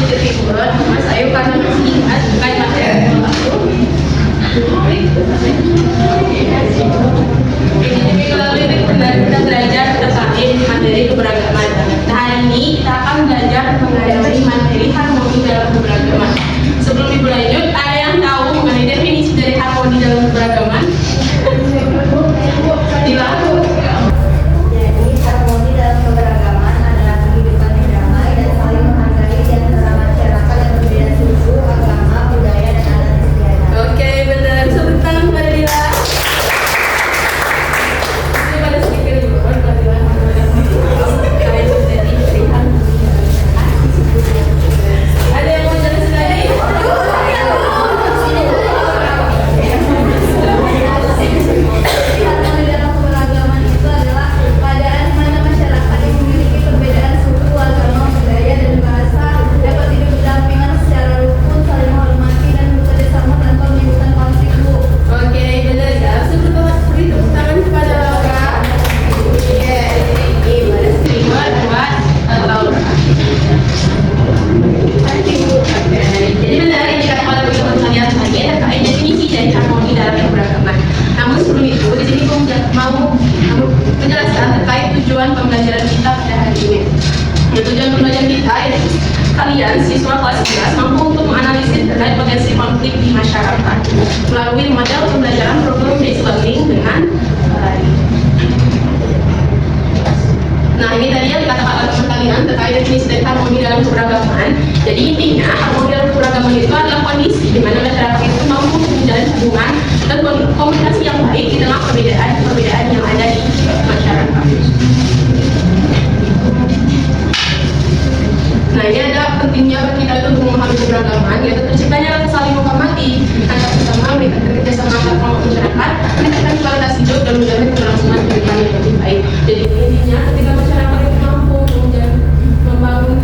titik bulan Mas Ayu karena masih ingat bukan materi ini melalui kita belajar terkait materi keberagaman. Nah, hari ini kita akan belajar mengenai materi harmoni dalam keberagaman. Sebelum lanjut, ada yang tahu mengenai definisi dari harmoni dalam keberagaman? Silakan. Jadi, harmoni dalam keberagaman adalah kehidupan yang damai dan saling menghargai di antara masyarakat yang berbeda suku, agama, budaya, dan adat istiadat. Oke, benar. Tepuk tangan kepada Dila. Ini pada speaker dulu, Mbak Dila. Ada yang mau jelasin lagi? Harmoni dalam keberagaman itu adalah keadaan di mana masyarakat yang memiliki perbedaan suku, agama, budaya, dan bahasa dapat hidup berdampingan secara rukun, saling menghormati, dan bekerja sama tanpa menimbulkan konflik. Oke, benar ya. Beri tepuk tangan kepada Laura. Oke, gimana sih? Buat Laura. Jadi benar yang dikatakan oleh teman-teman tadi terkait definisi dari harmoni dalam keberagaman. Namun sebelum itu, di sini mau menjelaskan terkait tujuan pembelajaran kita pada hari ini. Tujuan pembelajaran kita yaitu kalian siswa kelas 11 mampu untuk menganalisis terkait potensi konflik di masyarakat melalui model pembelajaran problem based learning dengan Nah, ini tadi yang dikatakan oleh teman kalian terkait definisi dari harmoni dalam keberagaman. Jadi intinya harmoni dalam keberagaman itu adalah kondisi di mana masyarakat itu mampu menjalin hubungan dan komunikasi yang baik di tengah perbedaan yang ada di masyarakat. Nah, ini ada pentingnya bagi kita itu untuk memahami keberagaman, yaitu terciptanya rasa saling menghormati antar sesama, meningkatkan kerjasama antar kelompok masyarakat, meningkatkan kualitas hidup dan menjamin keberlangsungan kehidupan yang lebih baik. Jadi intinya ketika masyarakat itu mampu membangun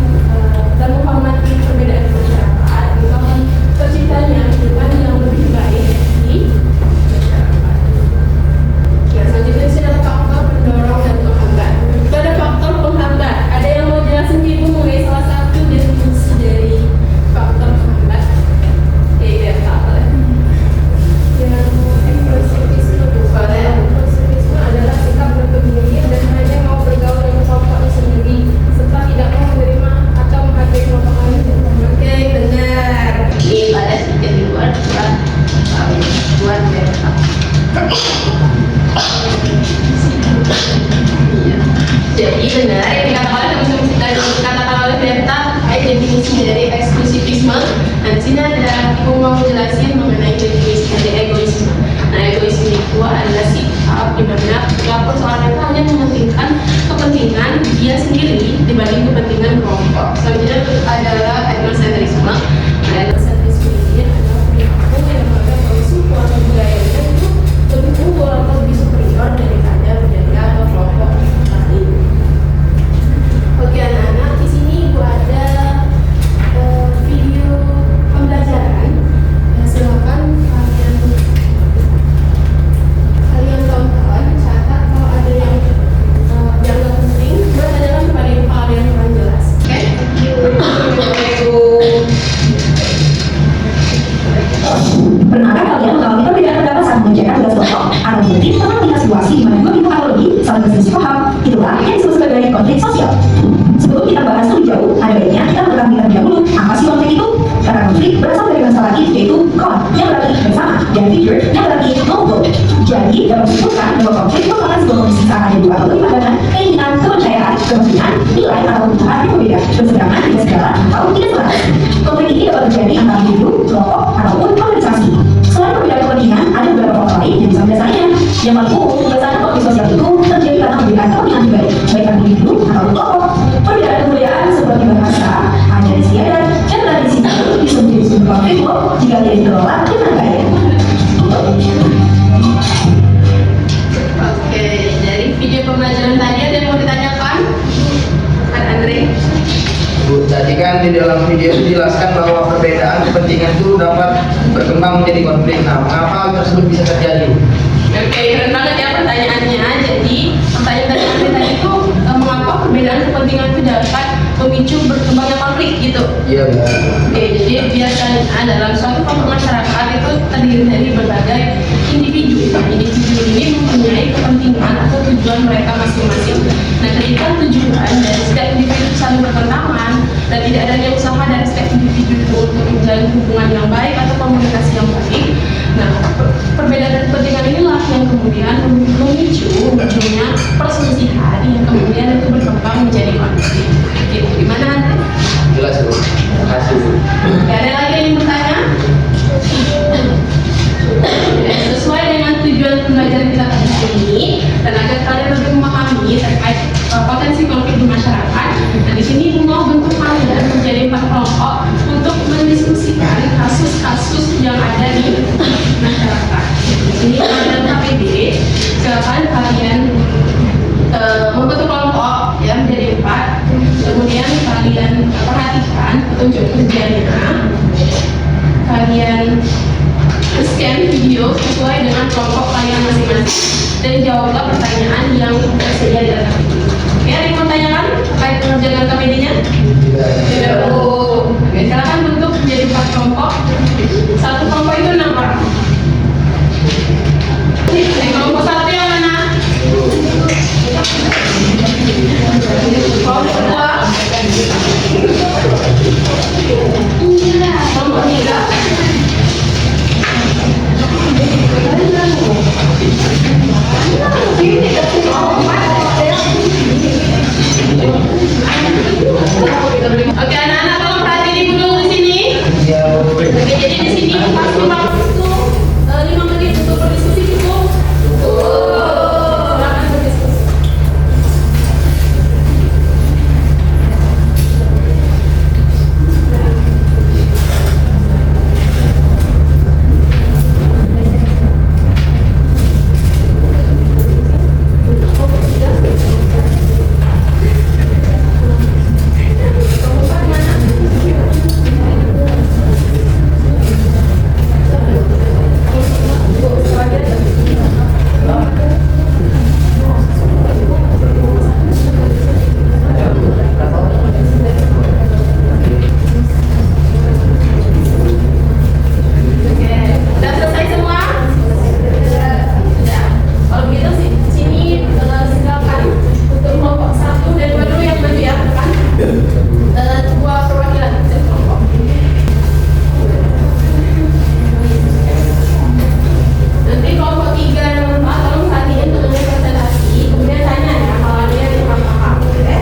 dan menghormati perbedaan masyarakat, itu akan terciptanya kehidupan yang lebih baik di masyarakat. Nah, selanjutnya di sini ada faktor pendorong dan penghambat. Itu ada faktor penghambat. Ada yang mau jelasin Ibu mengenai salah satu definisi dari faktor penghambat? Tidak apa ya? Yang eksklusivisme adalah sikap menutup diri dan hanya mau bergaul dengan kelompoknya sendiri serta tidak mau menerima atau menghargai kelompok lain. Oke, benar. Ini pada sedikit di luar buat mereka. Jadi benar yang dikatakan oleh Berta terkait definisi dari eksklusivisme. Dan di sini ada Ibu mau jelasin mengenai definisi dari egoisme. Nah, egoisme itu adalah sikap di mana ketika persoalan itu hanya mementingkan kepentingan dia sendiri dibanding kepentingan kelompok. Selanjutnya adalah etnosentrisme. Nah, etnosentrisme ini adalah perilaku yang menganggap suku atau budayanya itu lebih unggul atau lebih superior daripada budaya atau kelompok lain. Oke anak-anak, di sini Ibu ada video pembelajaran. Silakan kalian tonton, catat kalau ada yang dianggap penting, buat tanyakan kepada Ibu kalau ada yang kurang jelas. Oke? Pernahkah kalian mengalami perbedaan pendapat saat mengerjakan tugas kelompok? Atau mungkin pernah melihat situasi di mana dua pihak atau lebih saling berselisih paham? Itulah yang disebut sebagai konflik sosial. Sebelum kita bahas lebih jauh, ada baiknya kita mengetahui terlebih dahulu apa sih konflik itu? Kata konflik berasal dari bahasa Latin yaitu con yang berarti bersama dan figure yang berarti logo. Jadi dapat disebutkan bahwa konflik merupakan sebuah kondisi saat ada dua atau lebih pandangan, keinginan, kepercayaan, kepentingan, nilai atau kebutuhan yang berbeda, berseberangan dengan segala atau tidak selaras. Konflik ini dapat terjadi antara individu, kelompok, ataupun organisasi. Selain perbedaan kepentingan, ada beberapa faktor lain yang bisa mendasarinya. Yang paling umum, kebiasaan konflik sosial itu terjadi karena perbedaan kepentingan pribadi, baik individu atau kelompok. Perbedaan kebudayaan seperti bahasa, adat istiadat, dan tradisi bisa menjadi sumber konflik jika tidak dikelola dengan baik. Oke, dari video pembelajaran tadi ada yang mau ditanyakan? Kan Andre? Bu, tadi kan di dalam video itu dijelaskan bahwa perbedaan kepentingan itu dapat berkembang menjadi konflik. Nah, mengapa hal tersebut bisa terjadi? Oke, keren banget ya pertanyaannya. Jadi, pertanyaan tadi itu mengapa perbedaan kepentingan itu dapat memicu berkembangnya konflik gitu. Iya, benar. Oke, jadi biasanya dalam suatu kelompok masyarakat itu terdiri dari berbagai individu. Nah, individu ini mempunyai kepentingan atau tujuan mereka masing-masing. Nah, ketika tujuan dari setiap individu itu saling bertentangan dan tidak adanya usaha dari setiap individu itu untuk menjalin hubungan yang baik atau komunikasi yang baik. Nah, perbedaan kepentingan inilah yang kemudian memicu munculnya perselisihan yang kemudian itu berkembang menjadi konflik. Oke, gimana nanti? Jelas, Bu. Terima kasih, Bu. Ada lagi yang ingin bertanya? Sesuai dengan tujuan pembelajaran kita pada hari ini dan agar kalian lebih memahami terkait potensi konflik di masyarakat. Nah, di sini Ibu mau bentuk kalian menjadi 4 kelompok untuk mendiskusikan kasus-kasus yang ada di masyarakat. Di sini ada KPD. Silakan kalian membentuk kelompok ya menjadi 4. Kemudian kalian perhatikan petunjuk kerjanya. Kalian scan video sesuai dengan kelompok kalian masing-masing dan jawablah pertanyaan yang tersedia di dalam video. Oke, ada yang mau tanyakan terkait pengerjaan KPD-nya? Tidak. Oke, silakan bentuk menjadi 4 kelompok. Satu kelompok itu 6 orang. Kelompok 1 yang mana? Kelompok 2. Kelompok 3. Oke, anak-anak tolong perhatiin Ibu dulu di sini. Iya, Bu. Oke, jadi di sini waktu itu 5 menit untuk berdiskusi cukup. Silakan berdiskusi. Sudah selesai semua? Sudah. Kalau begitu sini silakan untuk kelompok 1 dan 2 dulu yang maju ya, kan? 2 perwakilan dari kelompok. Nanti kelompok 3 dan 4 tolong perhatiin mengenai presentasi, kemudian tanya ya kalau ada yang kurang paham. Oke?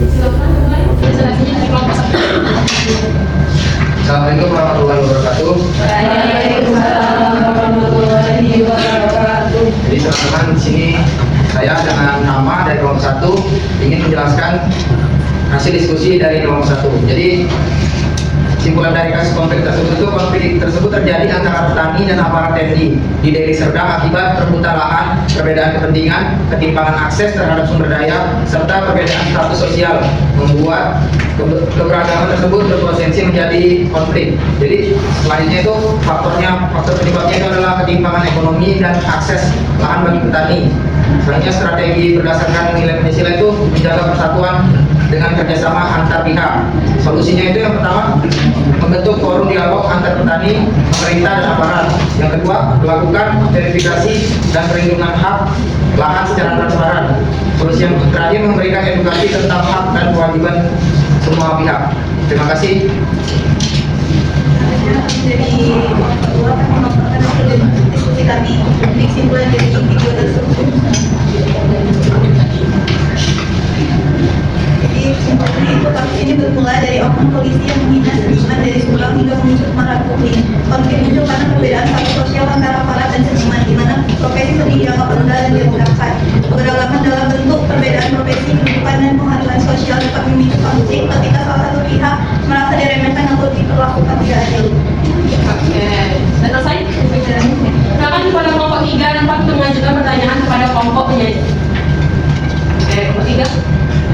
Silakan mulai presentasinya dari kelompok 1. Assalamualaikum warahmatullahi wabarakatuh. Waalaikumsalam warahmatullahi wabarakatuh. Jadi teman-teman di sini saya dengan nama dari kelompok 1 ingin menjelaskan hasil diskusi dari kelompok 1. Jadi simpulan dari kasus konflik tersebut itu konflik tersebut terjadi antara petani dan aparat TNI di Deli Serdang akibat perebutan lahan, perbedaan kepentingan, ketimpangan akses terhadap sumber daya, serta perbedaan status sosial membuat keberagaman tersebut berpotensi menjadi konflik. Jadi selanjutnya itu faktor penyebabnya itu adalah ketimpangan ekonomi dan akses lahan bagi petani. Selanjutnya strategi berdasarkan nilai Pancasila itu menjaga persatuan dengan kerjasama antar pihak. Solusinya itu yang pertama membentuk forum dialog antar petani, pemerintah dan aparat. Yang kedua melakukan verifikasi dan perlindungan hak lahan secara transparan. Solusi yang terakhir memberikan edukasi tentang hak dan kewajiban semua pihak. Terima kasih. Dari kedua kami melaporkan hasil diskusi kami di kesimpulan dari video tersebut. Jadi kesimpulan itu kasus ini bermula dari oknum polisi yang menghina seniman dari Subang hingga muncul kemarahan publik. Konflik muncul karena perbedaan status sosial antara aparat dan seniman, di mana profesi seni dianggap rendah dan direndahkan. Keberagaman dalam bentuk perbedaan profesi, kehidupan dan penghargaan sosial dapat memicu konflik ketika salah satu pihak merasa diremehkan atau diperlakukan tidak adil. Oke, sudah selesai? Silakan kepada kelompok 3 dan 4 untuk mengajukan pertanyaan kepada kelompok penyaji. Oke, kelompok 3,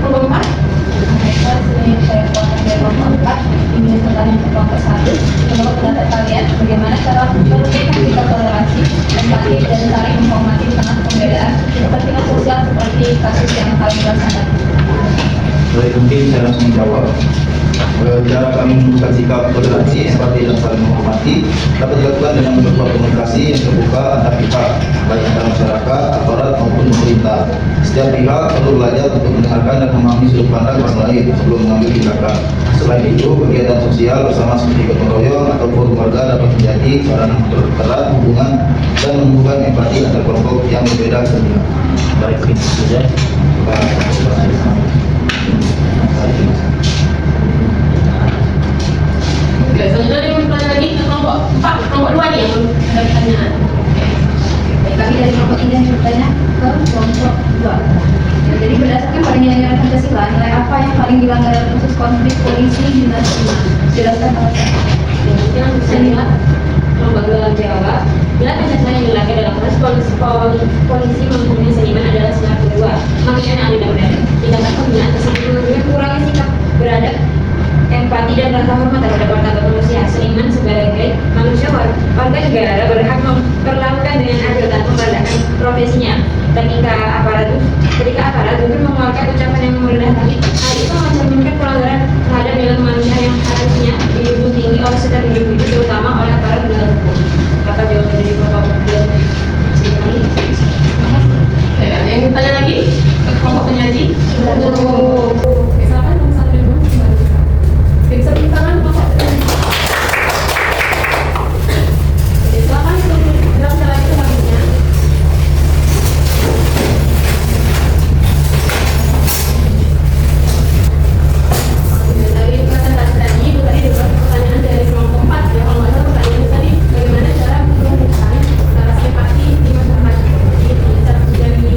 kelompok 4. Saya kelompok 4 ingin bertanya ke kelompok 1. Menurut pendapat kalian, bagaimana cara menurunkan tingkat toleransi, empati dan saling menghormati di tengah perbedaan kepentingan sosial seperti kasus yang kalian rasakan? Baik, mungkin saya langsung menjawab. Cara kami menunjukkan sikap toleransi, empati dan saling menghormati dapat dilakukan dengan membuat komunikasi yang terbuka antar pihak, baik antara masyarakat, aparat maupun pemerintah. Setiap pihak perlu belajar untuk mendengarkan dan memahami sudut pandang orang lain sebelum mengambil tindakan. Selain itu, kegiatan sosial bersama seperti gotong royong atau forum warga dapat menjadi sarana mempererat hubungan dan menumbuhkan empati antar kelompok yang berbeda kepentingan. Baik, itu saja. Oke, selanjutnya dia bertanya lagi ke kelompok 4, kelompok 2 nih yang ada pertanyaan. Baik, kami dari kelompok 3 yang bertanya ke kelompok 2. Ya, jadi berdasarkan pada nilai-nilai Pancasila, nilai apa yang paling dilanggar dalam kasus konflik polisi dinasti seniman? Jelaskan kalau saya. Ya, mungkin yang bisa dilihat kelompok 2 jawab. Bila Pancasila yang dilanggar dalam kasus polisi mempunyai seniman adalah sila kedua. Maksudnya yang ada beradab. Tindakan pembinaan tersebut menunjukkan kurangnya sikap beradab, empati dan rasa hormat terhadap martabat manusia. Seniman sebagai manusia warga negara berhak memperlakukan dengan adil tanpa membedakan profesinya. Ketika aparat juga mengeluarkan ucapan yang merendahkan, hal itu mencerminkan pelanggaran terhadap nilai kemanusiaan yang harusnya dijunjung tinggi oleh setiap individu, terutama oleh aparat penegak hukum. Apa jawaban dari kelompok 2? Ya, yang bertanya lagi ke kelompok penyaji. Oke, silakan nomor 1 dan 2. Bisa beri tangan kelompok 3. Oke, silakan untuk bergerak lagi ke selanjutnya. Dari presentasi tadi, itu tadi ada pertanyaan dari kelompok 4 ya. Kalau nggak salah pertanyaan tadi bagaimana cara menumbuhkan rasa empati di masyarakat. Jadi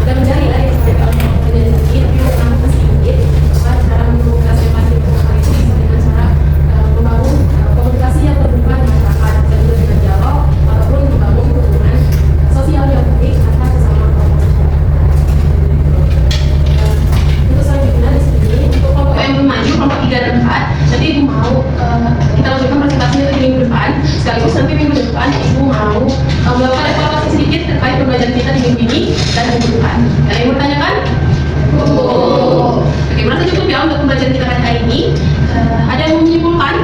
cara menjadi lah ya sebagai orang menjadi sedikit, tapi bukan sedikit. Cara menumbuhkan rasa empati di masyarakat itu bisa dengan cara membangun komunikasi yang terbuka di masyarakat, dan juga dengan dialog ataupun membangun hubungan sosial yang baik antar sesama kelompok masyarakat. Untuk selanjutnya di sini untuk Kelompok yang belum maju, kelompok 3 dan 4, nanti Ibu mau kita lanjutkan presentasinya di minggu depan. Sekaligus nanti minggu depan Ibu mau melakukan evaluasi sedikit terkait pembelajaran kita di minggu ini dan minggu depan. Ada yang mau bertanyakan? Oke, merasa cukup ya untuk pembelajaran kita pada hari ini. Ada yang mau menyimpulkan?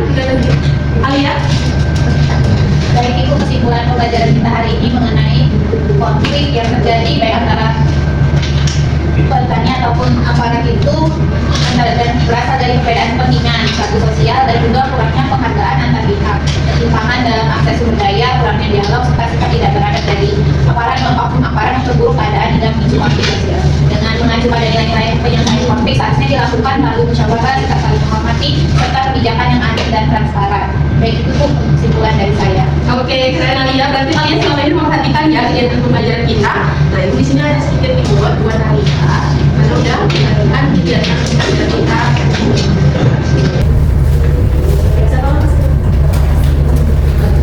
Alia? Baik, itu kesimpulan pembelajaran kita hari ini mengenai konflik yang terjadi baik antara petani ataupun aparat itu dan berasal dari perbedaan kepentingan satu sosial dan juga kurangnya penghargaan antar pihak, ketimpangan dalam akses sumber daya, kurangnya dialog serta sikap tidak beradab dari aparat maupun aparat yang terburuk keadaan hingga memicu konflik sosial. Dengan mengacu pada nilai-nilai penyelesaian konflik, seharusnya dilakukan melalui musyawarah, sikap saling menghormati serta kebijakan yang adil dan transparan. Baik, itu tuh kesimpulan dari saya. Oke, keren Alia. Berarti kalian selama ini memperhatikan ya kegiatan pembelajaran kita. Nah, Ibu di sini ada sedikit dibuat buat Alia. Karena udah menjalankan kegiatan pembelajaran kita.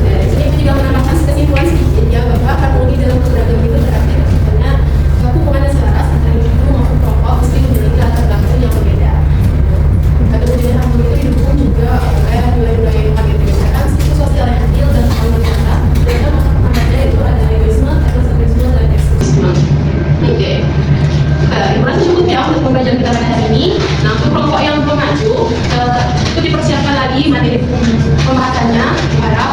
Dari sini Ibu juga menambahkan kesimpulan sedikit ya bahwa harmoni dalam keberagaman itu berarti sebenarnya suatu hubungan yang selaras antara individu maupun kelompok mesti memiliki latar belakang yang berbeda. Kemudian harmoni itu didukung juga oleh nilai-nilai yang mengintegrasikan siklus sosial yang adil dan bermanfaat, dan maknanya itu ada egoisme, etnosentrisme, dan ekstremisme. Oke. Merasa cukup ya untuk pembelajaran kita pada hari ini. Nah, untuk kelompok yang belum maju, itu dipersiapkan lagi materi pembahasannya. Harap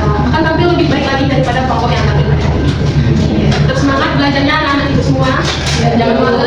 akan tampil lebih baik lagi daripada kelompok yang tampil pada hari ini. Tetap semangat belajarnya anak-anak itu semua. Dan jangan malas